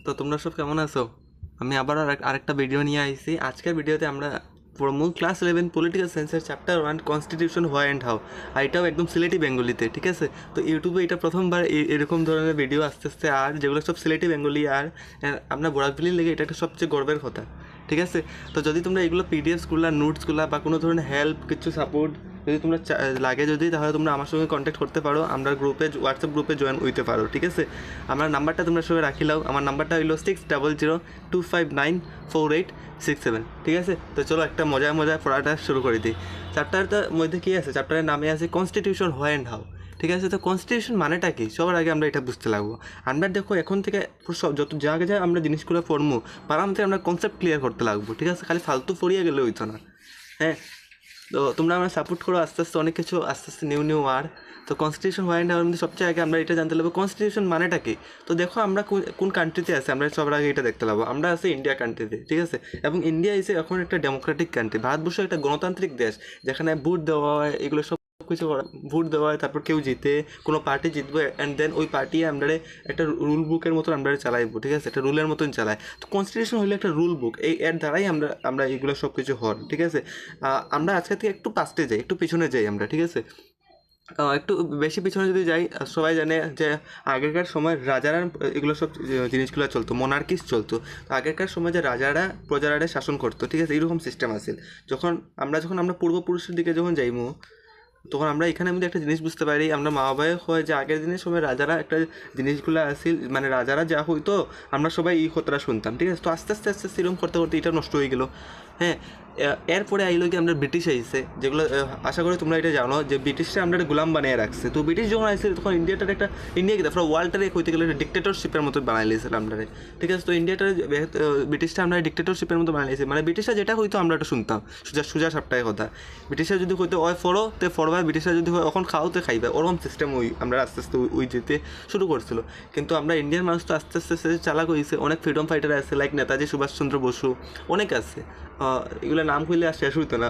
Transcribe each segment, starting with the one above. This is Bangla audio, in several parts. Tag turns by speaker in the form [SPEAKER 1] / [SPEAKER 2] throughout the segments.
[SPEAKER 1] তো তোমরা সব কেমন আছো? আমি আবার আরেকটা ভিডিও নিয়ে আইছি। আজকের ভিডিওতে আমরা পড়বো ক্লাস 11 পলিটিক্যাল সায়েন্সের chapter 1 constitution why and how. আর এটাও একদম সিলেটি বেঙ্গলিতে, ঠিক আছে? তো ইউটিউবে এটা প্রথমবার এরকম ধরনের ভিডিও আস্তে আস্তে, আর যেগুলো সব সিলেটি বেঙ্গলি, আর আমরা বরাকভ্যালির লেগে এটা একটা সবচেয়ে গর্বের কথা, ঠিক আছে? তো যদি তোমরা এগুলো পিডিএফসগুলো, নোটসগুলো বা কোনো ধরনের হেল্প, কিছু সাপোর্ট যদি তোমরা লাগে যদি, তাহলে তোমরা আমার সঙ্গে কন্ট্যাক্ট করতে পারো। আমরা হোয়াটসঅ্যাপ গ্রুপে জয়েন হইতে পারো, ঠিক আছে? আমার নাম্বারটা তোমরা সঙ্গে রাখিলাও। আমার নাম্বারটা হইলো 6002594867, ঠিক আছে? তো চলো একটা মজায় পড়াটা শুরু করে দিই। চ্যাপ্টারটার মধ্যে কী আছে? চ্যাপ্টারের নামে আছে কনস্টিটিউশন হোয়াই অ্যান্ড হাউ, ঠিক আছে? তো কনস্টিটিউশন মানেটা কি, সবার আগে আমরা এটা বুঝতে লাগবো। আমরা দেখো এখন থেকে যত জায়গায় আমরা জিনিসগুলো পড়বো, পারামতে আমরা কনসেপ্ট ক্লিয়ার করতে লাগবো, ঠিক আছে? খালি ফালতু পড়িয়ে গেলে হইতো না। হ্যাঁ, তো তোমরা আমরা সাপোর্ট করো আস্তে আস্তে, অনেক কিছু আস্তে আস্তে নিউ আর। তো কনস্টিটিউশন হোয়াই অ্যান্ড হাউর মধ্যে সবচেয়ে আগে আমরা এটা জানতে লাগবো কনস্টিটিউশন মানেটা কি। তো দেখো আমরা কোন কান্ট্রিতে আছে, আমরা সবার আগে এটা দেখতে লাগবো। আমরা আছি ইন্ডিয়া কান্ট্রিতে, ঠিক আছে? এবং ইন্ডিয়া ইসে এখন একটা ডেমোক্রেটিক কান্ট্রি। ভারতবর্ষ একটা গণতান্ত্রিক দেশ, যেখানে ভোট দেওয়া হয়, এগুলো সব কিছু ভোট দেওয়া হয়, তারপর কেউ জিতে, কোনো পার্টি জিতবে, অ্যান্ড দেন ওই পার্টি আমরা একটা রুল বুকের মতন আমরা চালাইবো, ঠিক আছে? একটা রুলের মতন চালায়। তো কনস্টিটিউশন হলো একটা রুল বুক, এর দ্বারাই আমরা এগুলো সব কিছু হন, ঠিক আছে? আমরা আজকে থেকে একটু পাস্টে যাই, একটু পিছনে যাই আমরা, ঠিক আছে? একটু বেশি পিছনে যদি যাই, সবাই জানে যে আগেকার সময় রাজারা এগুলো সব জিনিসগুলো চলতো, মোনার্কিস চলতো। তো আগেকার সময় যে রাজারা প্রজারা শাসন করতো, ঠিক আছে? এইরকম সিস্টেম আছে। যখন আমরা পূর্বপুরুষের দিকে যখন যাইমু, তখন আমরা এখানে মধ্যে একটা জিনিস বুঝতে পারি, আমরা মা বাবাই হয় যে আগের দিনের সময় রাজারা একটা জিনিসগুলো আসিল, মানে রাজারা যা হইতো আমরা সবাই এই কথাটা শুনতাম, ঠিক আছে? তো আস্তে আস্তে এরকম করতে করতে এটা নষ্ট হয়ে গেল। হ্যাঁ, এরপরে আইলো কি আমরা ব্রিটিশ আইসে, যেগুলো আশা করি তোমরা এটা জানো যে ব্রিটিশরা আমরা একটা গোলাম বানিয়ে রাখছে। তো ব্রিটিশ যখন আইসে তখন ইন্ডিয়া কি পুরো ওয়ার্ল্ডটারে কইতে গেলে একটা ডিক্টেটরশিপের মতো বানাই লিয়েছিল আমরা, ঠিক আছে? তো ইন্ডিয়াটা ব্রিটিশরা আমরা ডিক্টেটরশিপের মতো বানাই লিয়েছি, মানে ব্রিটিশরা যেটা হইতো আমরা এটা শুনতাম, সোজা সাপটায় কথা। ব্রিটিশরা যদি হইতো ওই ফরো তে ফরবা, ব্রিটিশরা যদি হয় এখন খাও তে খাইবে, ওরকম সিস্টেম আমরা আস্তে আস্তে ওই যেতে শুরু করছিল। কিন্তু আমরা ইন্ডিয়ান মানুষ তো আস্তে আস্তে চালাক হয়েছে, অনেক ফ্রিডম ফাইটার আছে, লাইক নেতাজি সুভাষচন্দ্র বসু, অনেক আছে। এগুলো নাম কইলে আর শেষ হইতো না,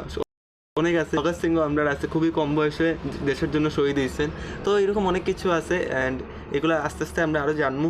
[SPEAKER 1] অনেক আছে। ভগৎ সিংও আমরা আছে, খুবই কম বয়সে দেশের জন্য শহীদ হয়েছেন। তো এরকম অনেক কিছু আছে, অ্যান্ড এগুলো আস্তে আস্তে আমরা আরও জানবো।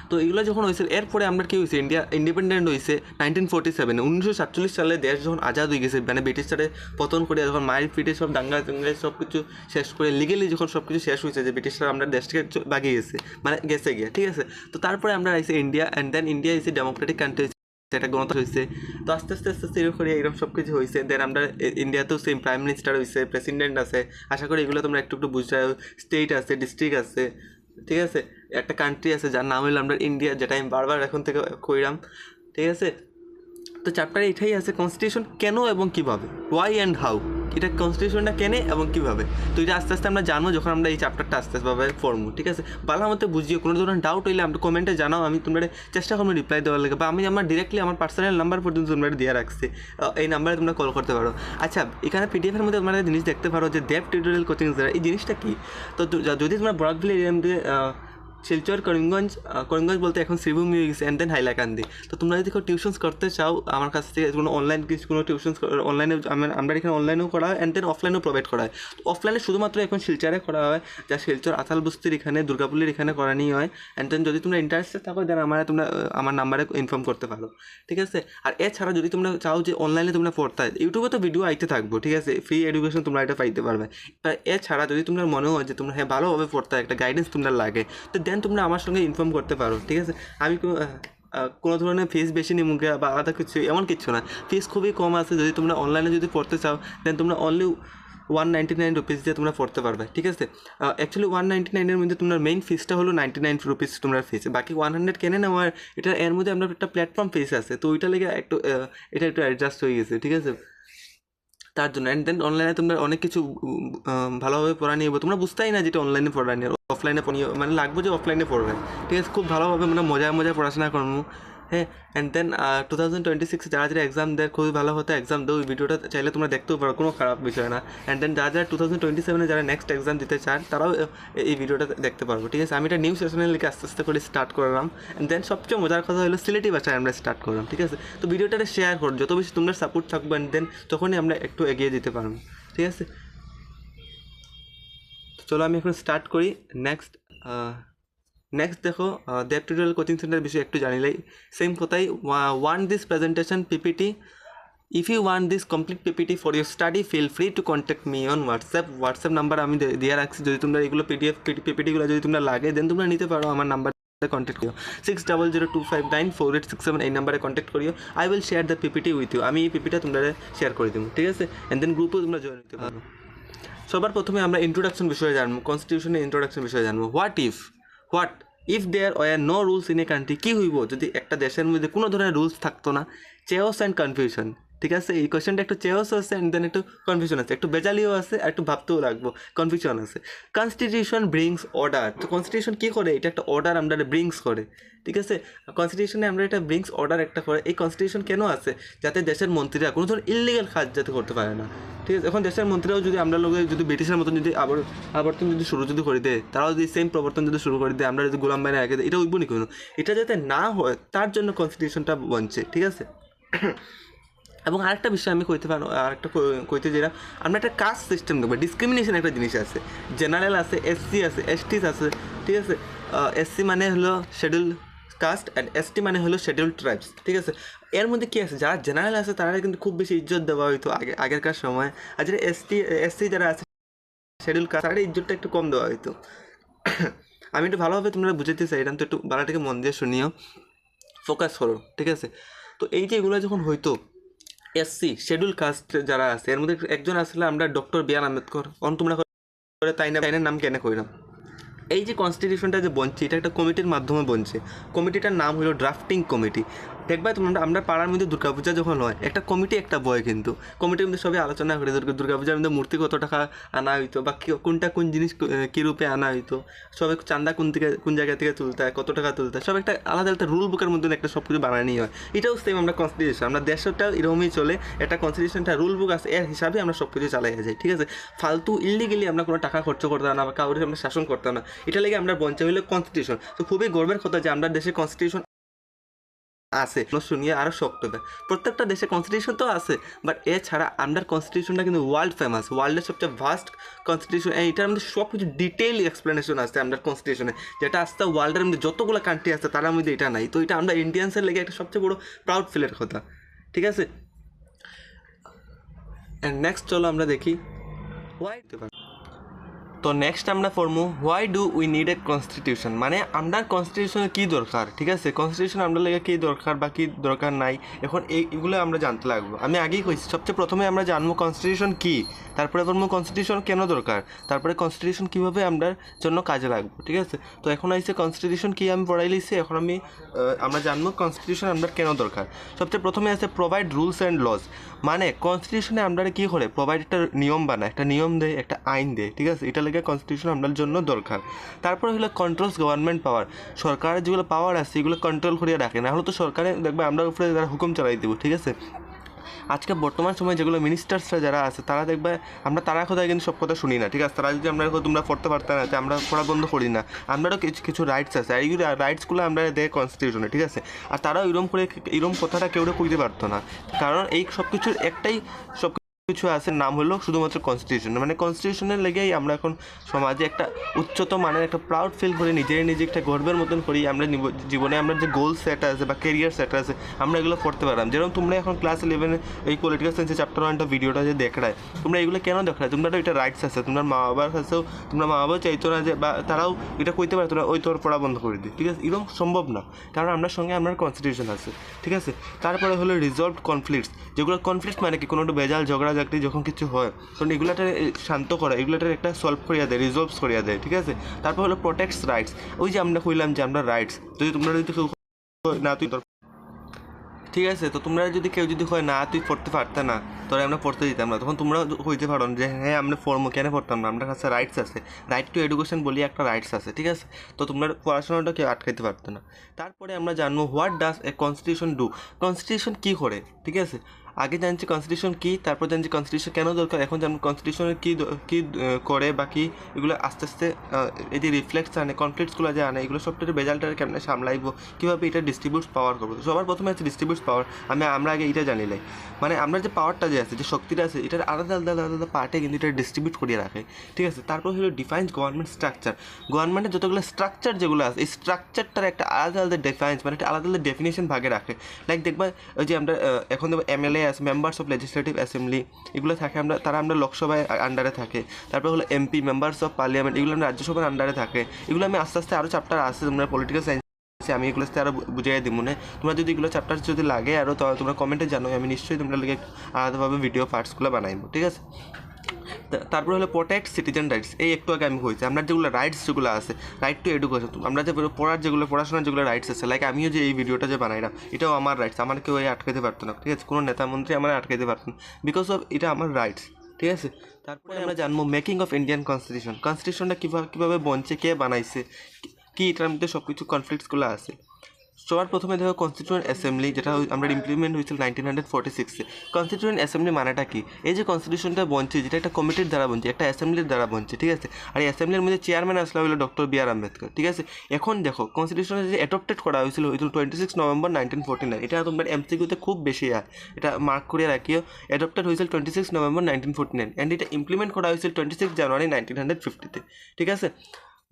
[SPEAKER 1] তো এগুলো যখন হয়েছে, এরপরে আমরা কী হয়েছে, ইন্ডিয়া ইন্ডিপেন্ডেন্ট হয়েছে 1947, 1947 সালে দেশ যখন আজাদ হয়ে গেছে, মানে ব্রিটিশরা পতন করে যখন মায়ের পিঠে সব দাঙ্গা সব কিছু শেষ করে লিগেলি যখন সব কিছু শেষ হয়েছে, যে ব্রিটিশরা আমরা দেশ থেকে বাগিয়ে গেছে, মানে গেছে গিয়ে, ঠিক আছে? তো তারপরে আমরা আইসি ইন্ডিয়া, অ্যান্ড দেন ইন্ডিয়া ইসে ডেমোক্রেটিক কান্ট্রি, একটা গণতন্ত্র হয়েছে। তো আস্তে আস্তে এরকম সব কিছু হয়েছে। দেন আমরা ইন্ডিয়াতেও সেম প্রাইম মিনিস্টার হয়েছে, প্রেসিডেন্ট আছে। আশা করি এগুলো তোমরা একটু বুঝতে, স্টেট আছে, ডিস্ট্রিক্ট আছে, ঠিক আছে? একটা কান্ট্রি আছে যার নাম হলো আমরা ইন্ডিয়া, যেটা আমি বারবার এখন থেকে কইরাম, ঠিক আছে? তো চ্যাপ্টারে এটাই আছে কনস্টিটিউশন কেন এবং কীভাবে, ওয়াই অ্যান্ড হাউ। এটা কনস্টিটিউশনটা কেনে এবং কীভাবে, তো এটা আস্তে আস্তে আমরা জানবো যখন আমরা এই চ্যাপ্টারটা আস্তে আস্তে পড়বো, ঠিক আছে? ভালো মতো বুঝিও, কোনো ধরনের ডাউট হইলে আমরা কমেন্টে জানাও, আমি তোমরা চেষ্টা করবো রিপ্লাই দেওয়ার লাগে, বা আমি আমার ডিরেক্টলি আমার পার্সোনাল নাম্বার পর্যন্ত তোমরা দিয়ে রাখছি, এই নাম্বারে তোমরা কল করতে পারো। আচ্ছা, এখানে পিডিএফের মধ্যে তোমরা জিনিস দেখতে পারো যে দেব টিউটোরিয়াল কোচিং সেন্টার, এই জিনিসটা কি? তো যদি তোমরা বরাকভ্যালি এরিয়ার মধ্যে শিলচর, করিমগঞ্জ বলতে এখন শ্রীভূমি হয়ে গেছে, অ্যান্ড দেন হাইলাকান্দি। তো তোমরা যদি কেউ টিউশনস করতে চাও আমার কাছ থেকে, কোনো টিউশনস অনলাইনে, আমরা এখানে অনলাইনেও করা হয়, অ্যান্ড দেন অফলাইনেও প্রোভাইড করা হয়। তো অফলাইনে শুধুমাত্র এখন শিলচরে করা হয়, যা শিলচর আতাল বস্তির এখানে, দুর্গাপুরের এখানে করানি হয়। অ্যান্ড দেন যদি তোমরা ইন্টারেস্টেড থাকো, দেন তোমরা আমার নাম্বারে ইনফর্ম করতে পারো, ঠিক আছে? আর এছাড়া যদি তোমরা চাও যে অনলাইনে তোমরা পড়তে হয়, ইউটিউবে তো ভিডিও আইতে থাকবো, ঠিক আছে? ফ্রি এডুকেশন তোমরা এটা পাইতে পারবে। এছাড়া যদি তোমরা মনে হয় যে তোমরা ভালোভাবে পড়তে হয়, একটা গাইডেন্স তোমরা লাগে, তো দেন তোমরা আমার সঙ্গে ইনফর্ম করতে পারো, ঠিক আছে? আমি কোনো ধরনের ফিস বেশি নিমুখে বা আলাদা কিছু, এমন কিছু না। ফিস খুবই কম আছে। যদি তোমরা অনলাইনে যদি পড়তে চাও, দেন তোমরা অনলি 199 রুপিস দিয়ে তোমরা পড়তে পারবে, ঠিক আছে? অ্যাকচুয়ালি 199-এর মধ্যে তোমার মেইন ফিসটা হলো 99 রুপিস তোমরা ফিস, বাকি 100 কেনে নেওয়ার, এটা এর মধ্যে আমরা একটা প্ল্যাটফর্ম ফিস আছে, তো ওইটা লেগে এটা একটু অ্যাডজাস্ট হয়ে গেছে, ঠিক আছে? তার জন্য। অ্যান্ড দেন অনলাইনে তোমরা অনেক কিছু ভালোভাবে পড়া নিয়ে, তোমরা বুঝতেই না যেটা অনলাইনে পড়া নিয়ে, অফলাইনে পড়িয়ে মানে লাগবে যে অফলাইনে পড়বে, ঠিক আছে? খুব ভালোভাবে মানে মজায় পড়াশোনা করবো। হ্যাঁ, অ্যান্ড দেন 2026 যারা এক্সাম দেয়, খুবই ভালো হতো এক্সাম দেয়। ওই ভিডিওটা চাইলে তোমরা দেখতেও পারো, কোনো খারাপ বিষয় না। অ্যান্ড দেন যারা 2027-এ যারা নেক্সট এক্সাম দিতে চান, তারাও এই ভিডিওটা দেখতে পারবো, ঠিক আছে? আমি এটা নিউ সেশনের লিখে আস্তে আস্তে করে স্টার্ট করলাম। অ্যান্ড দেন সবচেয়ে মজার কথা হলো সিলেটি ভাষায় আমরা স্টার্ট করলাম, ঠিক আছে? তো ভিডিওটা শেয়ার করো, যত বেশি তোমরা সাপোর্ট থাকবে, অ্যান্ড দেন তখনই আমরা একটু এগিয়ে যেতে পারবো, ঠিক আছে? তো চলো আমি এখন স্টার্ট করি নেক্সট। নেক্সট দেখো দেব টিউটোরিয়াল কোচিং সেন্টার বিষয়ে একটু জানিলেই সেম কথাই want this presentation PPT if you want this complete PPT for your study feel free to contact me on WhatsApp number আমি দিয়ে রাখছি। যদি তোমরা এগুলো পিডিএফ পিপিটিগুলো যদি তোমরা লাগে দেন তোমরা নিতে পারো, আমার নাম্বার কন্ট্যাক্ট করিও 6002594867 এই নাম্বারে কন্ট্যাক্ট করিও। I will share the PPT with you, আমি এই পিপিটা তোমরা শেয়ার করে দেবো, ঠিক আছে। অ্যান্ড দেন গ্রুপও তোমরা জয়েন নিতে পারো। সবার প্রথমে আমরা ইন্ট্রোডাকশন বিষয়ে জানবো, কনস্টিটিউশনের ইন্ট্রোডাকশন বিষয়ে জানবো। What if there were no rules in a country, কী হইব যদি একটা দেশের মধ্যে কোনো ধরনের রুলস থাকতো না? চেওস অ্যান্ড কনফিউশন, ঠিক আছে। এই কোয়েশ্চেনটা একটু চেওস আছে অ্যান্ড দেন একটু কনফিউশন আছে, একটু বেজালিও আছে আর একটু ভাবতেও লাগবো, কনফিউশন আছে। কনস্টিটিউশন ব্রিংস অর্ডার, তো কনস্টিটিউশন কী করে? এটা একটা অর্ডার আমরা ব্রিংস করে, ঠিক আছে। কনস্টিটিউশনে আমরা এটা ব্রিংস অর্ডার একটা করে। এই কনস্টিটিউশন কেন আছে? যাতে দেশের মন্ত্রীরা কোনো ধরনের ইললিগাল কাজ যাতে করতে পারে না, ঠিক আছে। এখন দেশের মন্ত্রীরাও যদি আমরা লোক যদি ব্রিটিশের মতন যদি আবর্তন যদি শুরু যদি করে দেয়, তারাও যদি সেম প্রবর্তন যদি শুরু করে দেয়, আমরা যদি গোলাম বাইরে রেখে দেয়, এটা উঠবো নি কোনো। এটা যাতে না হয় তার জন্য কনস্টিটিউশনটা বনছে, ঠিক আছে। এবং আরেকটা বিষয় আমি কইতে পারো, আরেকটা কইতে যেটা আমরা একটা কাস্ট সিস্টেম দেখবো, ডিসক্রিমিনেশন একটা জিনিস আছে। জেনারেল আছে, এসসি আছে, এসটিস আছে, ঠিক আছে। এসসি মানে হলো শিডিউল কাস্ট অ্যান্ড এসটি মানে হলো শিডিউল ট্রাইবস, ঠিক আছে। এর মধ্যে কী আছে? যারা জেনারেল আছে তারা কিন্তু খুব বেশি ইজ্জত দেওয়া হইতো আগেরকার সময়, আর যারা এসসি যারা আছে শিডিউল কাস্ট তাদের ইজ্জতটা একটু কম দেওয়া হইতো। আমি একটু ভালোভাবে তোমরা বুঝাতে চাই, এটা তো একটু বাংলাটাকে মন দিয়ে শুনিও, ফোকাস করো, ঠিক আছে। তো এই যে এগুলো যখন হইতো, এসসি শিডিউল কাস্ট যারা আছে এর মধ্যে একজন আসলে আমরা ডক্টর বি.আর. আম্বেদকর, তোমরা তাইনের নাম কেন কইলাম? এই যে কনস্টিটিউশনটা যে বনছে এটা একটা কমিটির মাধ্যমে বনছে। কমিটিটার নাম হলো ড্রাফটিং কমিটি। দেখবা তোমরা আমরা পাড়ার মধ্যে দুর্গাপূজা যখন হয় একটা কমিটি একটা বয়, কিন্তু কমিটির মধ্যে সবাই আলোচনা করে দুর্গাপূজার মধ্যে মূর্তি কত টাকা আনা হইতো বা কোনটা কোন জিনিস কী রূপে আনা হইতো, সবাই চান্দা কোন জায়গা থেকে তুলতে হয়, কত টাকা তুলতে হয়, সব একটা আলাদা আলাদা রুল বুকের মধ্যে একটা সব কিছু বানানি হয়। এটাও সেম আমরা কনস্টিটিউশন, আমরা দেশটাও এরকমই চলে, একটা কনস্টিটিউশনটা রুল বুক আছে, এর হিসাবে আমরা সব কিছু চালাই যাই, ঠিক আছে। ফালতু ইলিগেলি আমরা কোনো টাকা খরচ করতাম না বা কাউকে আমরা শাসন করতাম না, এটা লেগে আমরা বঞ্চা হইলে কনস্টিটিউশন। তো খুবই গর্বের কথা যে আমরা দেশে কনস্টিটিউশন আছে, শুনিয়ে আরও শক্ত হবে। প্রত্যেকটা দেশে কনস্টিটিউশন তো আছে, বাট এছাড়া আমাদের কনস্টিটিউশনটা কিন্তু ওয়ার্ল্ড ফেমাস, ওয়ার্ল্ডের সবচেয়ে ভাস্ট কনস্টিটিউশন। এটার মধ্যে সব কিছু ডিটেইল এক্সপ্লেনেশন আছে আমাদের কনস্টিটিউশনে, যেটা আসতে ওয়ার্ল্ডের মধ্যে যতগুলো কান্ট্রি আছে তার মধ্যে এটা নাই। তো এটা আমরা ইন্ডিয়ান্সের লেগে একটা সবচেয়ে বড় প্রাউড ফিলের কথা, ঠিক আছে। অ্যান্ড নেক্সট চলো আমরা দেখি হোয়াই। তো নেক্সট আমরা পড়বো why do we need a constitution, মানে আমরা কনস্টিটিউশনের কী দরকার, ঠিক আছে। কনস্টিটিউশন আমরা লেগে কী দরকার বা কী দরকার নাই, এখন এইগুলো আমরা জানতে লাগবো। আমি আগেই কইছি সবচেয়ে প্রথমে আমরা জানবো কনস্টিটিউশন কী, তারপরে বলবো কনস্টিটিউশন কেন দরকার, তারপরে কনস্টিটিউশন কীভাবে আমাদের জন্য কাজে লাগবে, ঠিক আছে। তো এখন আইসে কনস্টিটিউশন কী আমি পড়াই লিছি, এখন আমরা জানবো কনস্টিটিউশন আমরা কেন দরকার। সবচেয়ে প্রথমে আছে প্রোভাইড রুলস অ্যান্ড লজ, মানে কনস্টিটিউশনে আমরা কী করে প্রোভাইড একটা নিয়ম বানায়, একটা নিয়ম দেয়, একটা আইন দেয়, ঠিক আছে। এটা লেগে কনস্টিটিউশন আমাদের জন্য দরকার। তারপরে হলো কন্ট্রোলস গভর্নমেন্ট পাওয়ার, সরকারের যেগুলো পাওয়ার আছে এগুলো কন্ট্রোল করিয়ে রাখে, না হলে তো সরকারে দেখবে আমরা উপরে তারা হুকুম চালাই দেবো, ঠিক আছে। আজকে বর্তমান সময়ে যেগুলো মিনিস্টার্সরা যারা আছে তারা দেখবে আমরা তারা কথা কিন্তু সব কথা শুনি না, ঠিক আছে। তারা যদি আমরা তোমরা পড়তে পারতে না, আমরা পড়া বন্ধ করি না, আমরাও কিছু কিছু রাইটস আছে, আর এই রাইটসগুলো আমরা দেয় কনস্টিটিউশনে, ঠিক আছে। আর তারাও এরকম কথাটা কেউ কইতে পারতো না, কারণ এই সব কিছুর একটাই সব কিছু আছে, নাম হলো শুধুমাত্র কনস্টিটিউশন। মানে কনস্টিটিউশনের লেগেই আমরা এখন সমাজে একটা উচ্চতম মানের একটা প্রাউড ফিল করি, নিজে একটা গর্বের মতন করি। আমরা জীবনে আমরা যে গোল সেট আছে বা কেরিয়ার সেট আছে আমরা এগুলো করতে পারলাম। যেরকম তোমরা এখন ক্লাস 11 এই পলিটিক্যাল সায়েন্সের চ্যাপ্টার 1 ভিডিওটা যে দেখায়, তোমরা এগুলো কেন দেখায়? তোমরা তো এটা রাইটস আছে, তোমার মা বাবার কাছেও তোমরা মা বাবাও চাইতো না যে, বা তারাও এটা কইতে পারতো না ওই তোর পড়া বন্ধ করে দিই, ঠিক আছে। এরকম সম্ভব না, কারণ আপনার সঙ্গে আপনার কনস্টিটিউশন আছে, ঠিক আছে। তারপরে হলো রিজলভড কনফ্লিক্টস, যেগুলো কনফ্লিক্ট মানে কি কোনো একটা বেজাল ঝগড়া যখন কিছু হয় তখন এগুলাটা শান্ত করা, এগুলাটার একটা সলভ করিয়া দেয়, রিজলভস করিয়া দেয়, ঠিক আছে। তারপর হলো প্রোটেক্টস রাইটস, ওই যে আমরা কইলাম যে আমরা রাইটস যদি তোমরা যদি কেউ না তুই, ঠিক আছে। তো তোমরা যদি কেউ যদি হয় না তুই পড়তে পারতে না, তোরা আমরা পড়তে দিতাম না, তখন তোমরা হইতে পারো যে হ্যাঁ আমরা পড়বো, কেন পড়তাম না, আমরা কাছে রাইটস আছে, রাইট টু এডুকেশন বলি একটা রাইটস আছে, ঠিক আছে। তো তোমরা পড়াশোনাটা কেউ আটকাইতে পারতো না। তারপরে আমরা জানবো what does a constitution do, constitution কী করে, ঠিক আছে। আগে জানছি কনস্টিটিউশন কী, তারপর জানছি কনস্টিটিউশন কেন দরকার, এখন জানবো কনস্টিটিউশনের কী কী করে বা কী, এগুলো আস্তে আস্তে এই যে রিফ্লেক্টস আনে, কনফ্লিক্টসগুলো যে আনে, এগুলো সবটা রেজাল্টের কেমন সামলাইবো, কীভাবে এটা ডিস্ট্রিবিউট পাওয়ার করবো। তো সবার প্রথমে আছে ডিস্ট্রিবিউট পাওয়ার। আমরা আগে এটা জানিলাই, মানে আমরা যে পাওয়ারটা যে আছে, যে শক্তিটা আছে, এটার আলাদা আলাদা আলাদা আলাদা পার্টে কিন্তু এটা ডিস্ট্রিবিউট করিয়ে রাখে, ঠিক আছে। তারপর হলো ডিফাইন্স গভর্নমেন্ট স্ট্রাকচার। গভর্নমেন্টের যতগুলো স্ট্রাকচার যেগুলো আছে, এই স্ট্রাকচারটার একটা আলাদা আলাদা ডিফাইন্স, মানে একটা আলাদা আলাদা ডেফিনেশন ভাগে রাখে। লাইক দেখবা ওই যে আমরা এখন দেখবো MLA আছে, মেম্বার্স অফ লেজিসলেটিভ অ্যাসেম্বলি, এগুলো থাকে, আমরা লোকসভায় আন্ডারে থাকে। তারপর হলো MP, মেম্বার্স অফ পার্লিয়ামেন্ট, এগুলো আমরা রাজ্যসভার আন্ডারে থাকে। এগুলো আমি আস্তে আস্তে আরও চ্যাপ্টার আছে, তোমরা পলিটিক্যাল সায়েন্স আমি এগুলো আরও বুঝিয়ে দিব মনে। তোমরা যদি এগুলো চ্যাপ্টার যদি লাগে আরও, তো তোমরা কমেন্টে জানো, আমি নিশ্চয়ই তোমরা লিখে আলাদাভাবে ভিডিও পার্টসগুলো বানাইবো, ঠিক আছে। তারপরে হলো প্রোটেক্ট সিটিজেন রাইটস। এই একটু আগে আমি হয়েছে, আমরা যেগুলো রাইটস যেগুলো আছে, রাইট টু এডুকেশন, আমরা যে পড়াশোনার যেগুলো রাইটস আছে, লাইক আমিও যে এই ভিডিওটা যে বানাইলাম, এটাও আমার রাইটস, আমার কেউ আটকাতে পারতো না, ঠিক আছে। কোনো নেতা মন্ত্রী আমার আটকাতে পারতো না, বিকজ অফ এটা আমার রাইটস, ঠিক আছে। তারপরে আমরা জানবো মেকিং অফ ইন্ডিয়ান কনস্টিটিউশন। কনস্টিটিউশনটা কীভাবে বনছে, কে বানাইছে, কি এটার মধ্যে সব কিছু কনফ্লিক্টসগুলো আছে। সবার প্রথমে দেখো কনস্টিটিউয়েন্ট অ্যাসেম্বলি, যেটা আমরা ইমপ্লিমেন্ট হয়েছিল 1946-এ। কনস্টিটিউয়েন্ট অ্যাসেম্বলি মানেটা কি? এই যে কনস্টিটিউশনটা বনছে, যেটা একটা কমিটির দ্বারা বনছে, একটা অ্যাসেম্বলির দ্বারা বনছে, ঠিক আছে। আর এই অ্যাসেম্বলির মধ্যে চেয়ারম্যান আসলে হলো ডক্টর B.R. আম্বেদকর, ঠিক আছে। এখন দেখো কনস্টিটিউশনে যে অ্যাডপ্টেড করা হয়েছিল 26 নভেম্বর 1949, এটা তোমার MCQতে খুব বেশি হয়, এটা মার্ক করে রাখিও। অ্যাডপ্টেড হয়েছিল 26 নভেম্বর 1949 অ্যান্ড এটা ইমপ্লিমেন্ট করা হয়েছিল 26 জানুয়ারি 1950-তে, ঠিক আছে।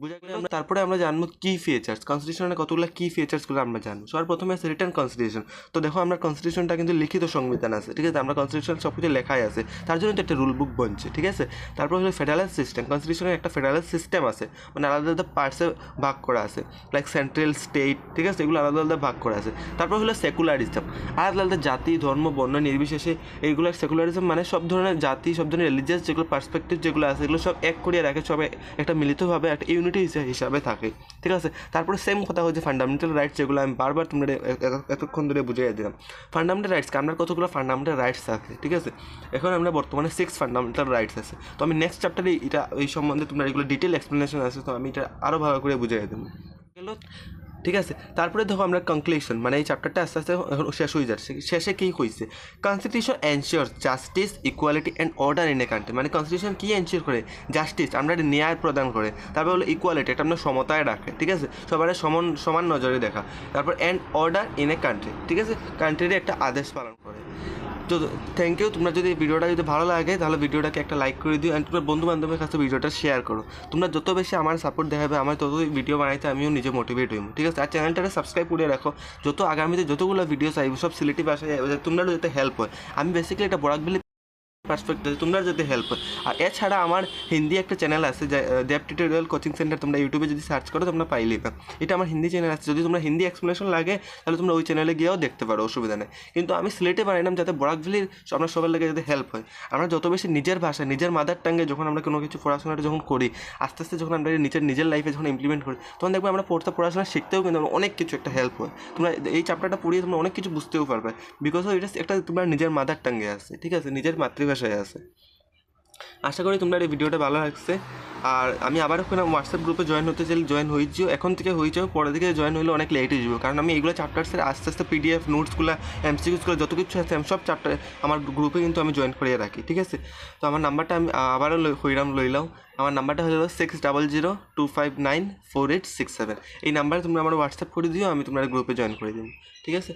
[SPEAKER 1] বুঝা গেলে তারপরে আমরা জানবো কি ফিচার্স, কনস্টিটিউশনের কতগুলো কি ফিচার্সগুলো আমরা জানবো। সবার প্রথমে আছে রিটেন কনস্টিটিউশন। তো দেখো আমরা কনস্টিটিউশনটা কিন্তু লিখিত সংবিধান আছে, ঠিক আছে, আমরা কনস্টিটিউশন সব কিছু লেখাই আছে, তার জন্য তো একটা রুল বুক বনছে, ঠিক আছে। তারপর হলো ফেডারেল সিস্টেম। কনস্টিটিউশনের একটা ফেডারেল সিস্টেম আছে, মানে আলাদা আলাদা পার্টসে ভাগ করা আছে, লাইক সেন্ট্রাল, স্টেট, ঠিক আছে, এগুলো আলাদা আলাদা ভাগ করা আছে। তারপর হলো সেকুলারিজম, আলাদা আলাদা জাতি, ধর্ম, বর্ণ নির্বিশেষে এইগুলো সেকুলারিজম, মানে সব ধরনের জাতি, সব ধরনের রিলিজিয়াস যেগুলো পার্সপেক্টিভ যেগুলো আছে, এগুলো সব এক করিয়ে রাখে, সব একটা মিলিতভাবে একটা ইউনিটি হিসাবে থাকে, ঠিক আছে। তারপরে সেম কথা হচ্ছে ফান্ডামেন্টাল রাইটস, যেগুলো আমি বারবার তোমরা এতক্ষণ ধরে বুঝিয়ে দিলাম। ফান্ডামেন্টাল রাইটস, আমরা কতগুলো ফান্ডামেন্টাল রাইটস আছে, ঠিক আছে। এখন আমরা বর্তমানে 6 ফান্ডামেন্টাল রাইটস আছে। তো আমি নেক্সট চ্যাপ্টারে এটা এই সম্বন্ধে তোমরা এগুলো ডিটেল এক্সপ্লেনেশন আছে, তো আমি এটা আরও ভালো করে বুঝিয়ে দেবো, ঠিক আছে। তারপরে দেখো আমরা কনক্লুশন, মানে এই চ্যাপ্টারটা আস্তে আস্তে শেষ হয়ে যাচ্ছে। শেষে কী হয়েছে? Constitution ensure justice, equality and order in a country. মানে কনস্টিটিউশন কী এনশিওর করে? জাস্টিস, আমরা একটা ন্যায় প্রদান করে। তারপর হলো ইকুয়ালিটি, একটা আমরা সমতায় রাখে, ঠিক আছে, সবার সমান নজরে দেখা। তারপর and order in a country, ঠিক আছে, কান্ট্রির একটা আদেশ পালন করে। তো থ্যাংক ইউ। তোমরা যদি ভিডিওটা যদি ভালো লাগে তাহলে ভিডিওটাকে একটা লাইক করে দিও, অ্যান্ড তোমার বন্ধু বান্ধবের কাছে ভিডিওটা শেয়ার করো। তোমরা যত বেশি আমার সাপোর্ট দেখাবে, আমার ততই ভিডিও বানাইতে আমিও নিজে মোটিভেট হইব, ঠিক আছে। আর চ্যানেলটাকে সাবস্ক্রাইব করে রাখো, যত আগামীতে যতগুলো ভিডিও চাইবো সব সিলেটি ভাষায়, তোমরা যাতে হেল্প হয়। আমি বেসিক্যালি একটা বরাকবিলি পার্সপেক্টিভ তোমরা যাতে হেল্প হয়। আর এছাড়া আমার হিন্দি একটা চ্যানেল আছে, দেব টিউটোরিয়াল কোচিং সেন্টার, তোমরা ইউটিউবে যদি সার্চ করো তোমরা পাইলেই না, এটা আমার হিন্দি চ্যানেল আছে। যদি তোমরা হিন্দি এক্সপ্লেনেশন লাগে তাহলে তোমরা ওই চ্যানেলে গিয়েও দেখতে পারো, অসুবিধা নেই। কিন্তু আমি সিলেটে বানাইলাম যাতে বরাকভ্যালির আমরা সবার লাগে যাতে হেল্প হয়। আমরা যত বেশি নিজের ভাষা, নিজের মাদার টাঙ্গে যখন আমরা কোনো কিছু পড়াশোনাটা যখন করি, আস্তে আস্তে যখন আমরা নিজের লাইফে যখন ইমপ্লিমেন্ট করি, তখন দেখবে আমরা পড়াশোনা শিখতেও কিন্তু আমরা অনেক কিছু একটা হেল্প হয়। তোমরা এই চ্যাপ্টারটা পড়িয়ে তোমরা অনেক কিছু বুঝতেও পারবে, বিকজ এটা একটা তোমরা নিজের মাদার টাঙ্গে আছে, ঠিক আছে, নিজের মাতৃভাষায় আছে। আশা করি তোমরা এই ভিডিওটা ভালো লাগছে। আর আমি আবার ওখানে হোয়াটসঅ্যাপ গ্রুপে জয়েন হতে চাই, জয়েন হয়েছিও, এখন থেকে হয়েছেও, পরে থেকে জয়েন হলে অনেক লেট হয়ে যাবো, কারণ আমি এগুলো চ্যাপ্টার্সের আস্তে আস্তে PDF নোটসগুলো, MCQগুলো যত কিছু আছে আমি সব চ্যাপ্টার আমার গ্রুপে কিন্তু আমি জয়েন করিয়ে রাখি, ঠিক আছে। তো আমার নাম্বারটা আমি আবারও লইলাম। আমার নাম্বারটা হলো 6002594867। এই নাম্বারে তোমরা আমার হোয়াটসঅ্যাপ করে দিও, আমি তোমার গ্রুপে জয়েন করে দিব, ঠিক আছে।